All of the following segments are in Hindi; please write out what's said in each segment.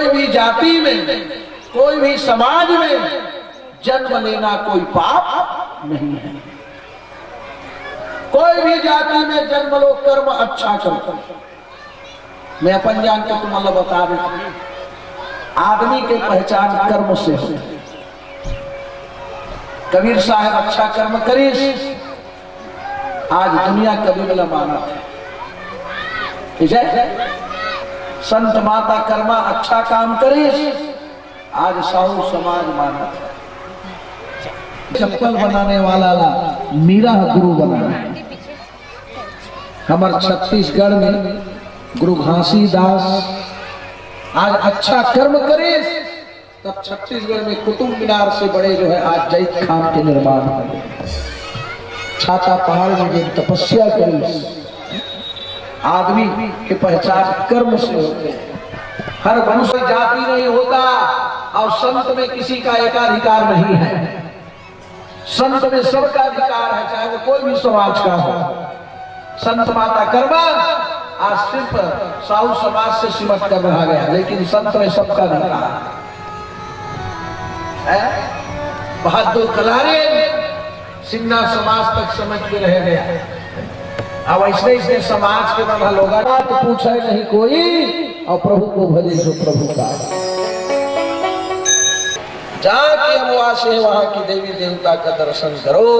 कोई भी जाति में, कोई भी समाज में जन्म लेना कोई पाप नहीं है। कोई भी जाति में जन्म लो, कर्म अच्छा करो। मैं अपन जान के तुम अल्लाह बता रही, आदमी की पहचान कर्म से होती है। कबीर साहब अच्छा कर्म करीस, आज दुनिया कबीर माना है। संत माता कर्मा अच्छा काम करीस, आज साहू समाज माना है। चप्पल बनाने वाला मीरा गुरु बना है। हमारे छत्तीसगढ़ में गुरु घासीदास आज अच्छा कर्म करे, तब छत्तीसगढ़ में कुतुब मीनार से बड़े जो है आज जैत खान के निर्माण करे। छाता पहाड़ में जो तपस्या करी, आदमी की पहचान कर्म से होते हैं। हर मनुष्य जाति नहीं होता, और संत में किसी का एकाधिकार नहीं है। संत में सबका अधिकार है, चाहे वो कोई भी समाज का हो। संत माता कर्मा आज सिर्फ साहू समाज से सिमट कर रहा गया, लेकिन संत में सबका अधिकार है। बहादुर कलारे सिन्हा समाज तक समझ के रह गया। अब ऐसे समाज के बना लोग तो पूछे नहीं कोई, और प्रभु को भले जो प्रभु का। जाके अमवास है, वहां की देवी देवता का दर्शन करो।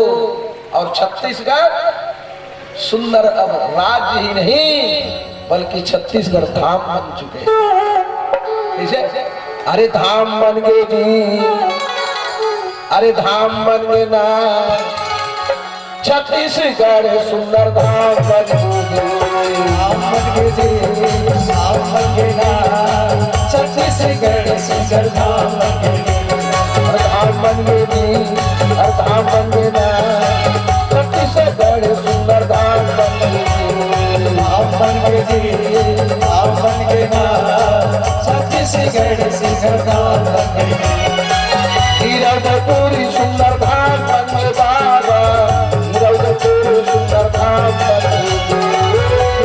और छत्तीसगढ़ सुंदर अब राज्य ही नहीं, बल्कि छत्तीसगढ़ धाम बन चुके हैं। अरे धाम बन गए जी, अरे धाम बन गए ना, छत्तीसगढ़ सुंदर धाम बन गए। धाम बन गए जी, धाम बन गए ना, छत्तीसगढ़ सुंदर धाम बन गए। धाम बन गए जी, धाम बन गए ना, छत्तीसगढ़ सुंदर धाम बन गए। धाम बन गए जी, धाम बन गए ना, छत्तीसगढ़ सुंदर धाम बन गए। हीरापुरी सुंदर धाम बन गए बाबा, हीरापुरी सुंदर धाम बन गए।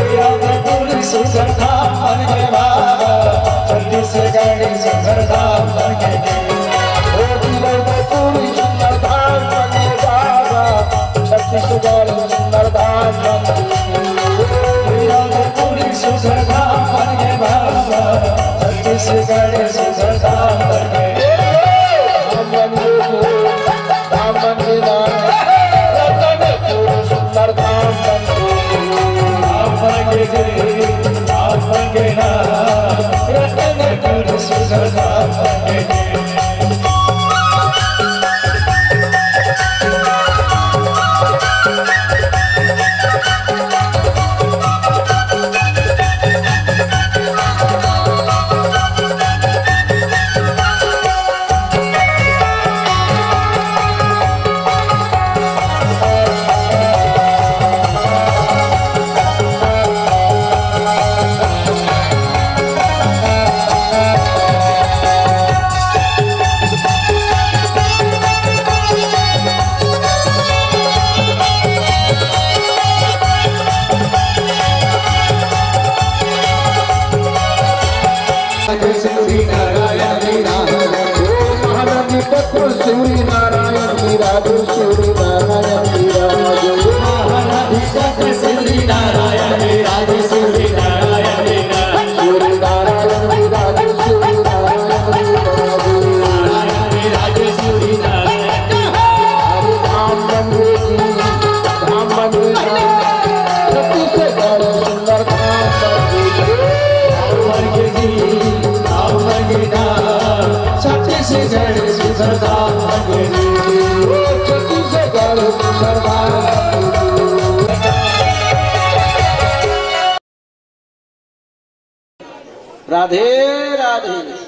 हीरापुरी सुंदर धाम बन गए बाबा, छत्तीसगढ़ सुंदर धाम बन गए। हीरापुरी सुंदर धाम बन गए बाबा, छत्तीसगढ़ सुंदर धाम बन गए। हीरापुरी सुंदर धाम बन गए बाबा, छत्तीसगढ़ सुंदर धाम बन गए। धाम बन गए ना, रतनपुर सुंदर धाम बन गए। धाम बन गए, धाम बन गए ना, रतनपुर सुंदर धाम बन गए। सूर्य नारायण विराज, सूर्य नारायण विराज, महाराधिका सूर्य नारायण विराज, सूर्य नारायण विराज, सूर्य नारायण विराज, सूर्य नारायण विराज, सूर्य नारायण। धाम बन गए, धाम बन गए, छत्तीसगढ़ सुंदर धाम बन गए। धाम बन गए ना, छत्तीसगढ़ सुंदर धाम बन गए। छत्तीसगढ़ सुंदर धाम। राधे राधे।